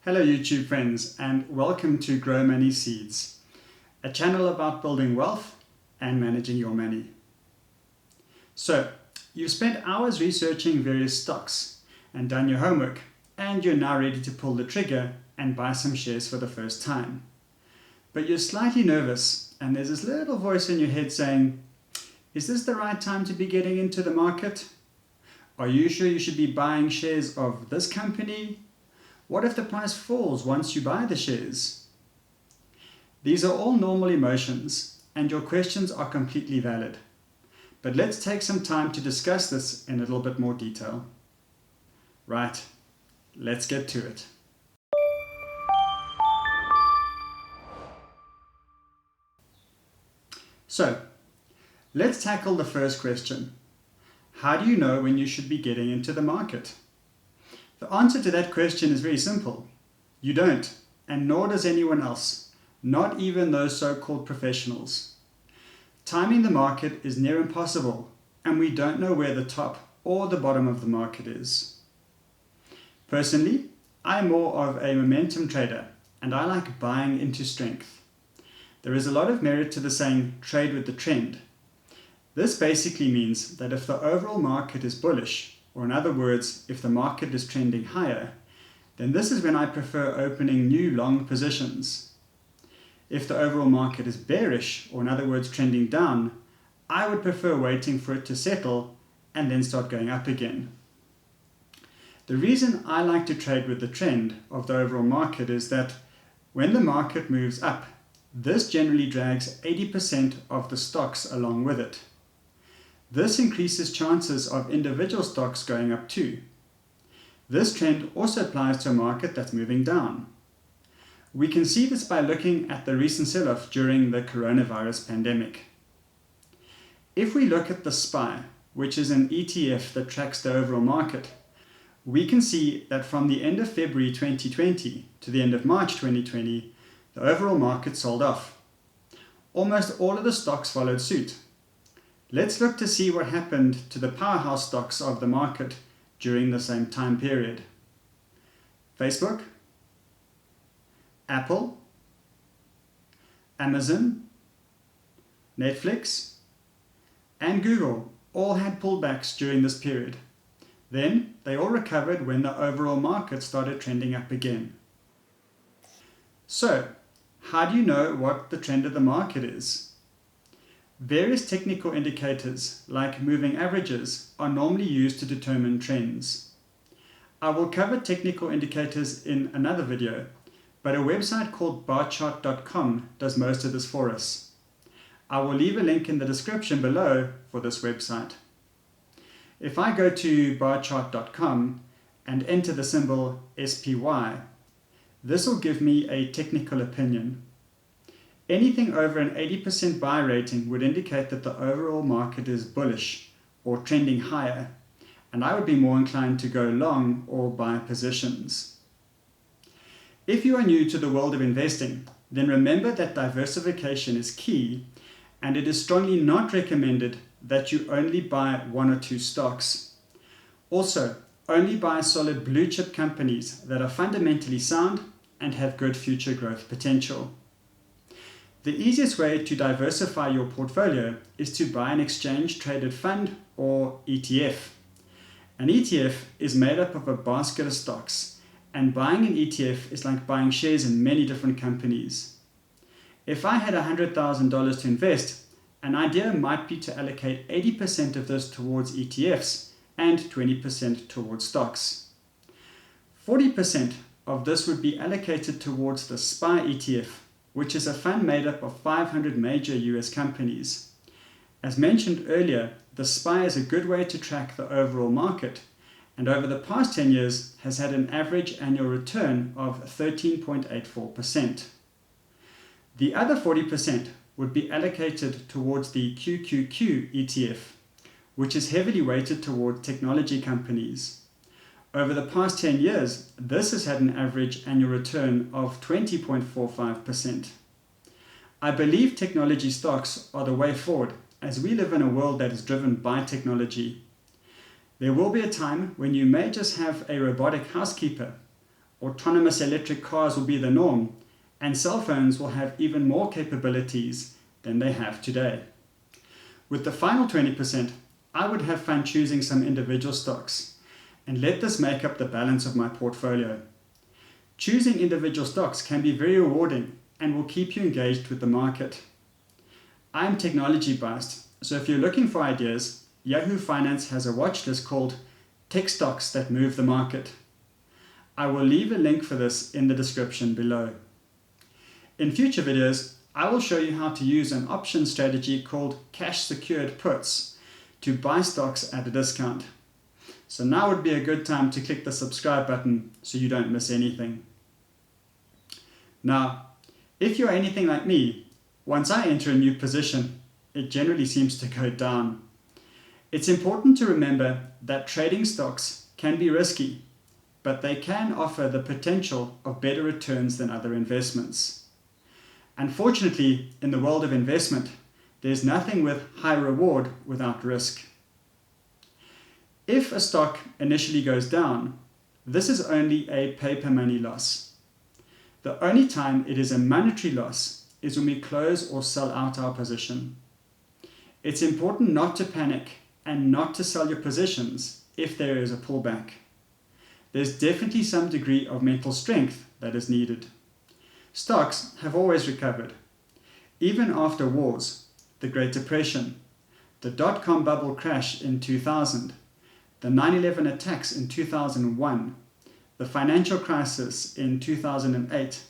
Hello YouTube friends, and welcome to Grow Money Seeds, a channel about building wealth and managing your money. So, you've spent hours researching various stocks and done your homework, and you're now ready to pull the trigger and buy some shares for the first time. But you're slightly nervous, and there's this little voice in your head saying, is this the right time to be getting into the market? Are you sure you should be buying shares of this company? What if the price falls once you buy the shares? These are all normal emotions, and your questions are completely valid. But let's take some time to discuss this in a little bit more detail. Right, let's get to it. So, let's tackle the first question. How do you know when you should be getting into the market? The answer to that question is very simple. You don't, and nor does anyone else, not even those so-called professionals. Timing the market is near impossible, and we don't know where the top or the bottom of the market is. Personally, I'm more of a momentum trader, and I like buying into strength. There is a lot of merit to the saying, trade with the trend. This basically means that if the overall market is bullish, or in other words, if the market is trending higher, then this is when I prefer opening new long positions. If the overall market is bearish, or in other words, trending down, I would prefer waiting for it to settle and then start going up again. The reason I like to trade with the trend of the overall market is that when the market moves up, this generally drags 80% of the stocks along with it. This increases chances of individual stocks going up too. This trend also applies to a market that's moving down. We can see this by looking at the recent sell-off during the coronavirus pandemic. If we look at the SPY, which is an ETF that tracks the overall market, we can see that from the end of February 2020 to the end of March 2020, the overall market sold off. Almost all of the stocks followed suit. Let's look to see what happened to the powerhouse stocks of the market during the same time period. Facebook, Apple, Amazon, Netflix, and Google all had pullbacks during this period. Then they all recovered when the overall market started trending up again. So, how do you know what the trend of the market is? Various technical indicators, like moving averages, are normally used to determine trends. I will cover technical indicators in another video, but a website called Barchart.com does most of this for us. I will leave a link in the description below for this website. If I go to Barchart.com and enter the symbol SPY, this will give me a technical opinion. Anything over an 80% buy rating would indicate that the overall market is bullish or trending higher, and I would be more inclined to go long or buy positions. If you are new to the world of investing, then remember that diversification is key, and it is strongly not recommended that you only buy one or two stocks. Also, only buy solid blue chip companies that are fundamentally sound and have good future growth potential. The easiest way to diversify your portfolio is to buy an exchange-traded fund or ETF. An ETF is made up of a basket of stocks, and buying an ETF is like buying shares in many different companies. If I had $100,000 to invest, an idea might be to allocate 80% of this towards ETFs and 20% towards stocks. 40% of this would be allocated towards the SPY ETF, which is a fund made up of 500 major US companies. As mentioned earlier, the SPY is a good way to track the overall market, and over the past 10 years has had an average annual return of 13.84%. The other 40% would be allocated towards the QQQ ETF, which is heavily weighted towards technology companies. Over the past 10 years, this has had an average annual return of 20.45%. I believe technology stocks are the way forward, as we live in a world that is driven by technology. There will be a time when you may just have a robotic housekeeper, autonomous electric cars will be the norm, and cell phones will have even more capabilities than they have today. With the final 20%, I would have fun choosing some individual stocks and let this make up the balance of my portfolio. Choosing individual stocks can be very rewarding and will keep you engaged with the market. I'm technology biased, so if you're looking for ideas, Yahoo Finance has a watch list called Tech Stocks That Move the Market. I will leave a link for this in the description below. In future videos, I will show you how to use an option strategy called cash secured puts to buy stocks at a discount. So now would be a good time to click the subscribe button so you don't miss anything. Now, if you're anything like me, once I enter a new position, it generally seems to go down. It's important to remember that trading stocks can be risky, but they can offer the potential of better returns than other investments. Unfortunately, in the world of investment, there's nothing with high reward without risk. If a stock initially goes down, this is only a paper money loss. The only time it is a monetary loss is when we close or sell out our position. It's important not to panic and not to sell your positions if there is a pullback. There's definitely some degree of mental strength that is needed. Stocks have always recovered. Even after wars, the Great Depression, the dot-com bubble crash in 2000, the 9/11 attacks in 2001, the financial crisis in 2008,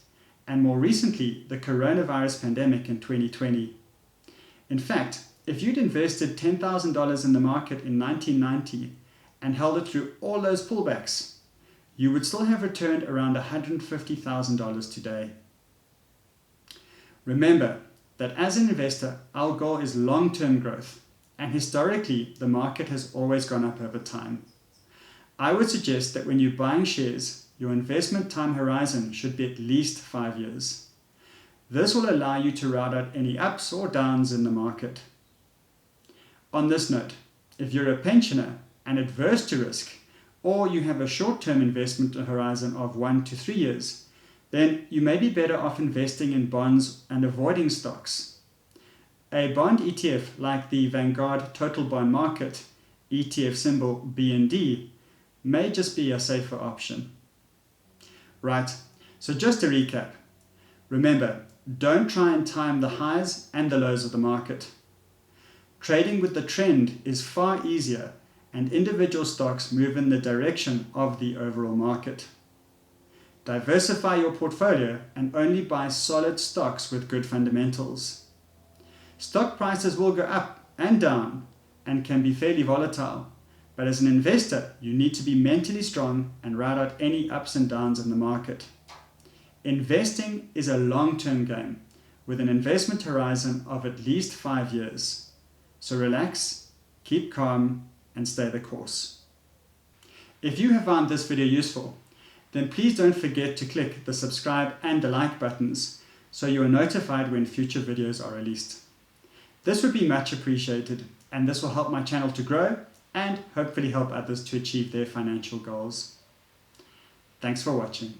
and more recently, the coronavirus pandemic in 2020. In fact, if you'd invested $10,000 in the market in 1990 and held it through all those pullbacks, you would still have returned around $150,000 today. Remember that as an investor, our goal is long-term growth, and historically, the market has always gone up over time. I would suggest that when you're buying shares, your investment time horizon should be at least 5 years. This will allow you to ride out any ups or downs in the market. On this note, if you're a pensioner and adverse to risk, or you have a short-term investment horizon of 1 to 3 years, then you may be better off investing in bonds and avoiding stocks. A bond ETF like the Vanguard Total Bond Market, ETF symbol BND, may just be a safer option. Right, so just to recap, remember, don't try and time the highs and the lows of the market. Trading with the trend is far easier, and individual stocks move in the direction of the overall market. Diversify your portfolio and only buy solid stocks with good fundamentals. Stock prices will go up and down and can be fairly volatile, but as an investor, you need to be mentally strong and ride out any ups and downs in the market. Investing is a long-term game with an investment horizon of at least 5 years. So relax, keep calm, and stay the course. If you have found this video useful, then please don't forget to click the subscribe and the like buttons so you are notified when future videos are released. This would be much appreciated, and this will help my channel to grow and hopefully help others to achieve their financial goals. Thanks for watching.